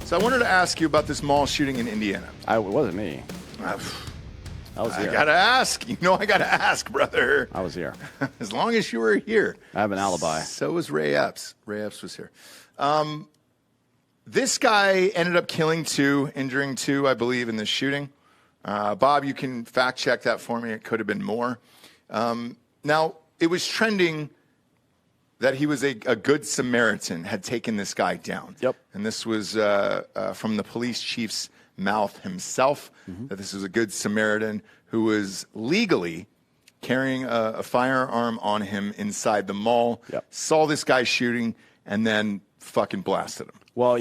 So I wanted to ask you about this mall shooting in Indiana. It wasn't me. I was here. I gotta ask. You know I gotta ask, brother. I was here. As long as you were here. I have an alibi. So was Ray Epps. Ray Epps was here. This guy ended up killing 2, injuring 2, I believe, in this shooting. Bob, you can fact check that for me. It could have been more. Now, it was trending that he was a good Samaritan, had taken this guy down. Yep. And this was from the police chief's mouth himself, that this was a good Samaritan who was legally carrying a firearm on him inside the mall, saw this guy shooting, and then fucking blasted him. Well,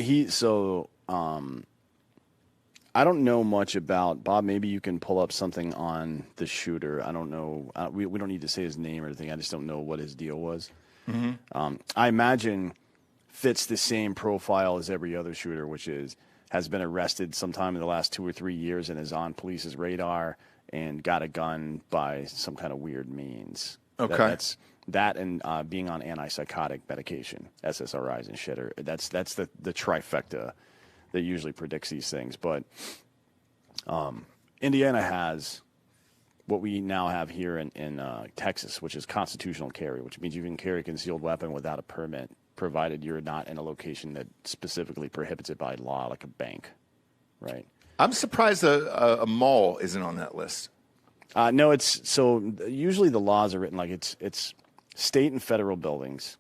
I don't know much about Bob. Maybe you can pull up something on the shooter. I don't know. We don't need to say his name or anything. I just don't know what his deal was. I imagine fits the same profile as every other shooter, which has been arrested sometime in the last 2 or 3 years and is on police's radar and got a gun by some kind of weird means. Okay. That and being on antipsychotic medication, SSRIs and shit. That's the trifecta that usually predicts these things. But Indiana has what we now have here in Texas, which is constitutional carry, which means you can carry a concealed weapon without a permit, provided you're not in a location that specifically prohibits it by law, like a bank, right? I'm surprised a mall isn't on that list. No, usually the laws are written like it's state and federal buildings,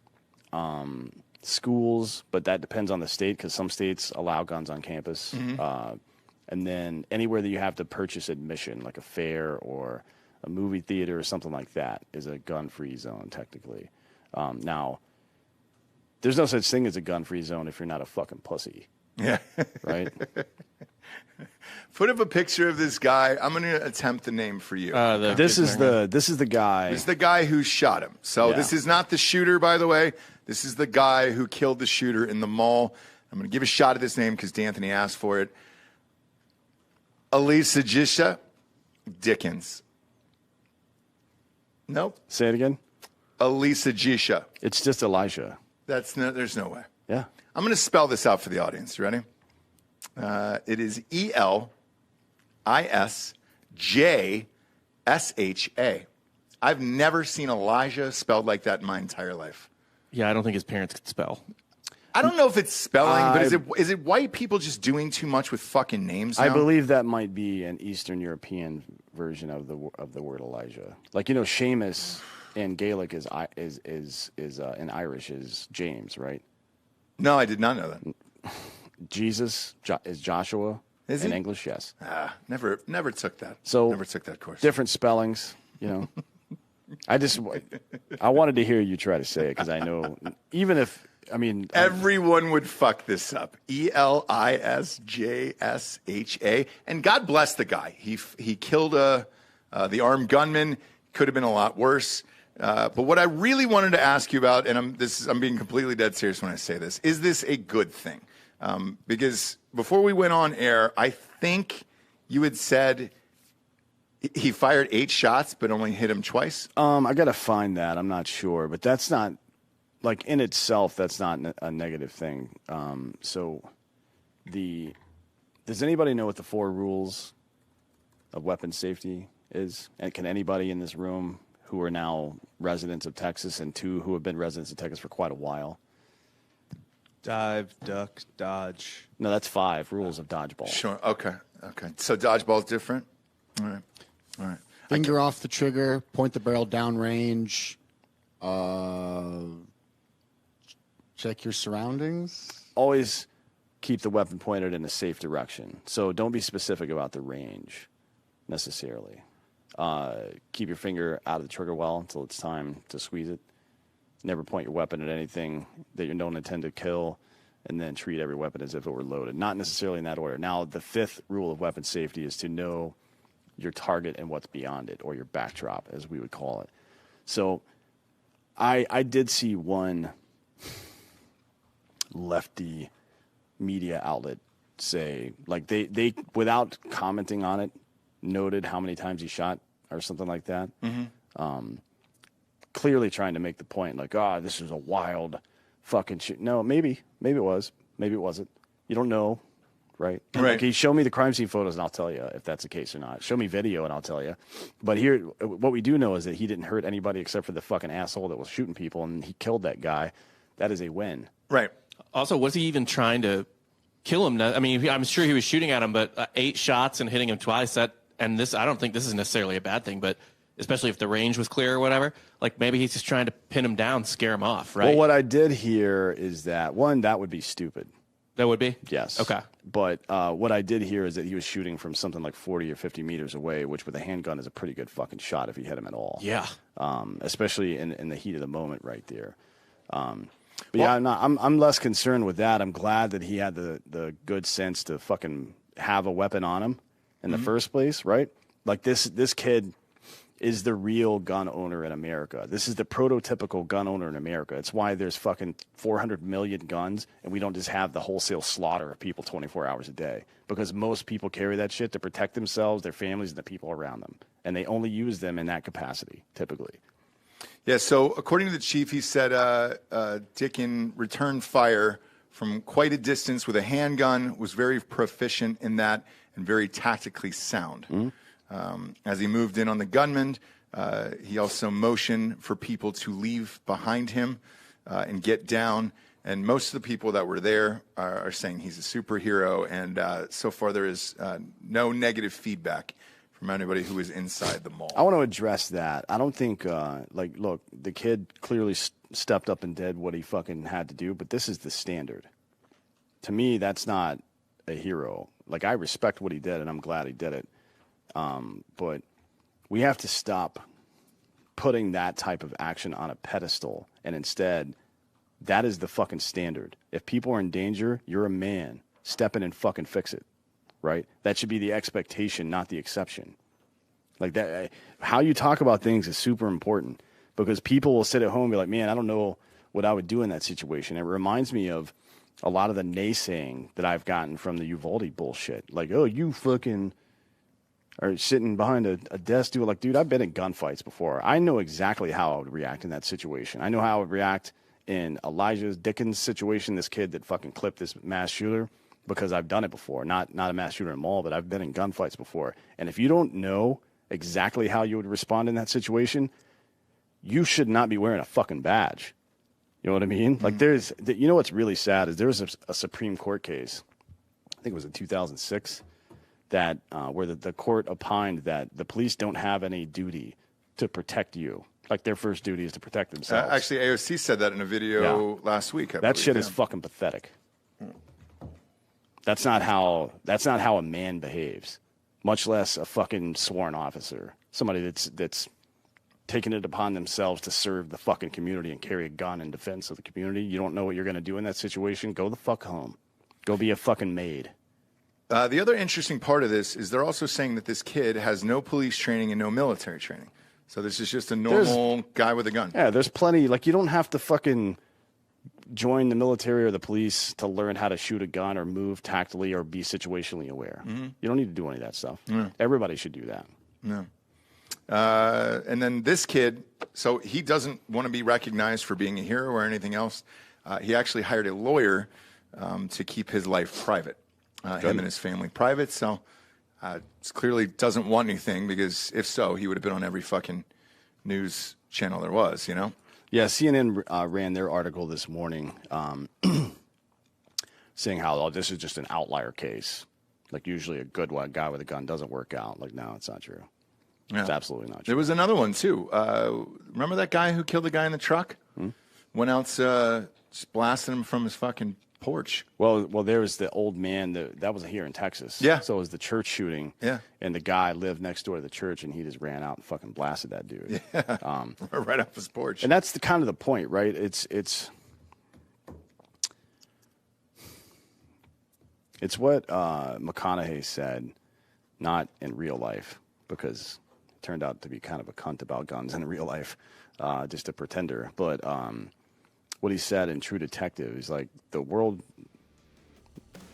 schools, but that depends on the state because some states allow guns on campus. And then anywhere that you have to purchase admission, like a fair or a movie theater or something like that, is a gun-free zone technically. Now, there's no such thing as a gun-free zone if you're not a fucking pussy. Yeah. Right? Put up a picture of this guy. I'm going to attempt the name for you. This is the guy. This is the guy who shot him. So This is not the shooter, by the way. This is the guy who killed the shooter in the mall. I'm going to give a shot at this name because D'Anthony asked for it. Elisa Jisha Dickens. Nope. Say it again. Elisa Jisha. It's just Elijah. There's no way. Yeah. I'm going to spell this out for the audience. You ready? It is ELISJSHA. I've never seen Elijah spelled like that in my entire life. Yeah, I don't think his parents could spell. I don't know if it's spelling, but is it white people just doing too much with fucking names now? I believe that might be an Eastern European version of the word Elijah. Like, you know, Seamus in Gaelic is in Irish is James, right? No, I did not know that. Jesus is Joshua. Is in he? English, yes. Never took that. So never took that course. Different spellings, you know. I wanted to hear you try to say it because I know even if everyone would fuck this up. ELISJSHA, and God bless the guy. He killed the armed gunman. Could have been a lot worse. But what I really wanted to ask you about, and I'm being completely dead serious when I say this, is this a good thing? Because before we went on air, I think you had said he fired 8 shots, but only hit him twice. I got to find that. I'm not sure, but that's not like in itself. That's not a negative thing. Does anybody know what the 4 rules of weapon safety is? And can anybody in this room who are now residents of Texas and 2 who have been residents of Texas for quite a while? Dive, duck, dodge. No, that's 5 rules of dodgeball. Sure. Okay. So dodgeball's different. All right. Finger off the trigger, point the barrel downrange, check your surroundings. Always keep the weapon pointed in a safe direction. So don't be specific about the range necessarily. Keep your finger out of the trigger well until it's time to squeeze it. Never point your weapon at anything that you don't intend to kill, and then treat every weapon as if it were loaded. Not necessarily in that order. Now, the 5th rule of weapon safety is to know your target and what's beyond it, or your backdrop, as we would call it. So I did see one lefty media outlet say, like, they without commenting on it, noted how many times he shot or something like that. Clearly trying to make the point, like, this is a wild fucking shoot. No, maybe it was. Maybe it wasn't. You don't know. right? Right. Okay, show me the crime scene photos and I'll tell you if that's the case or not. Show me video and I'll tell you. But here, what we do know is that he didn't hurt anybody except for the fucking asshole that was shooting people, and he killed that guy. That is a win. Right. Also, was he even trying to kill him? I mean, I'm sure he was shooting at him, but 8 shots and hitting him twice. I don't think this is necessarily a bad thing, but especially if the range was clear or whatever, like maybe he's just trying to pin him down, scare him off, right? Well, what I did hear is that, one, that would be stupid. That would be? Yes. Okay. But what I did hear is that he was shooting from something like 40 or 50 meters away, which with a handgun is a pretty good fucking shot if you hit him at all. Yeah. Especially in the heat of the moment right there. But yeah, I'm less concerned with that. I'm glad that he had the good sense to fucking have a weapon on him in the first place, right? Like this kid is the real gun owner in America. This is the prototypical gun owner in America. It's why there's fucking 400 million guns, and we don't just have the wholesale slaughter of people 24 hours a day. Because most people carry that shit to protect themselves, their families, and the people around them. And they only use them in that capacity, typically. Yeah, so according to the chief, he said Dickin returned fire from quite a distance with a handgun, was very proficient in that, and very tactically sound. As he moved in on the gunman, he also motioned for people to leave behind him and get down. And most of the people that were there are saying he's a superhero. And so far, there is no negative feedback from anybody who is inside the mall. I want to address that. I don't think, look, the kid clearly stepped up and did what he fucking had to do, but this is the standard. To me, that's not a hero. Like, I respect what he did, and I'm glad he did it. But we have to stop putting that type of action on a pedestal, and instead, that is the fucking standard. If people are in danger, you're a man. Step in and fucking fix it, right? That should be the expectation, not the exception. Like that, how you talk about things is super important, because people will sit at home and be like, man, I don't know what I would do in that situation. It reminds me of a lot of the naysaying that I've gotten from the Uvalde bullshit. Like, oh, you fucking are sitting behind a desk doing, like, dude, I've been in gunfights before. I know exactly how I would react in that situation. I know how I would react in Elijah Dickens' situation, this kid that fucking clipped this mass shooter, because I've done it before. Not a mass shooter in a mall, but I've been in gunfights before. And if you don't know exactly how you would respond in that situation, you should not be wearing a fucking badge. You know what I mean? Mm-hmm. Like, you know what's really sad is there was a Supreme Court case, I think it was in 2006, that where the court opined that the police don't have any duty to protect you. Like, their first duty is to protect themselves. Actually, AOC said that in a video last week. That shit is fucking pathetic. That's not how a man behaves, much less a fucking sworn officer, somebody that's taking it upon themselves to serve the fucking community and carry a gun in defense of the community. You don't know what you're going to do in that situation. Go the fuck home. Go be a fucking maid. The other interesting part of this is they're also saying that this kid has no police training and no military training. So this is just a normal guy with a gun. Yeah, there's plenty. Like, you don't have to fucking join the military or the police to learn how to shoot a gun or move tactically or be situationally aware. Mm-hmm. You don't need to do any of that stuff. Mm. Everybody should do that. No. And then this kid, so he doesn't want to be recognized for being a hero or anything else. He actually hired a lawyer to keep his life private, him and his family private. So clearly doesn't want anything, because if so, he would have been on every fucking news channel there was, you know? Yeah, CNN ran their article this morning saying how this is just an outlier case. Like, usually a good guy with a gun doesn't work out. Like, no, it's not true. Yeah. It's absolutely not true. There was another one, too. Remember that guy who killed the guy in the truck? Hmm? Went out just blasting him from his fucking porch. Well, there was the old man that was here in Texas. Yeah. So it was the church shooting. Yeah. And the guy lived next door to the church, and he just ran out and fucking blasted that dude. Yeah. Right off his porch. And that's kind of the point, right? It's what McConaughey said, not in real life, because it turned out to be kind of a cunt about guns in real life, just a pretender. But what he said in True Detective is, like, the world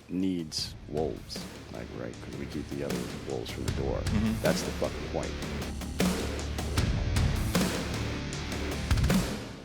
needs wolves, like, right? Because we keep the other wolves from the door. Mm-hmm. That's the fucking point.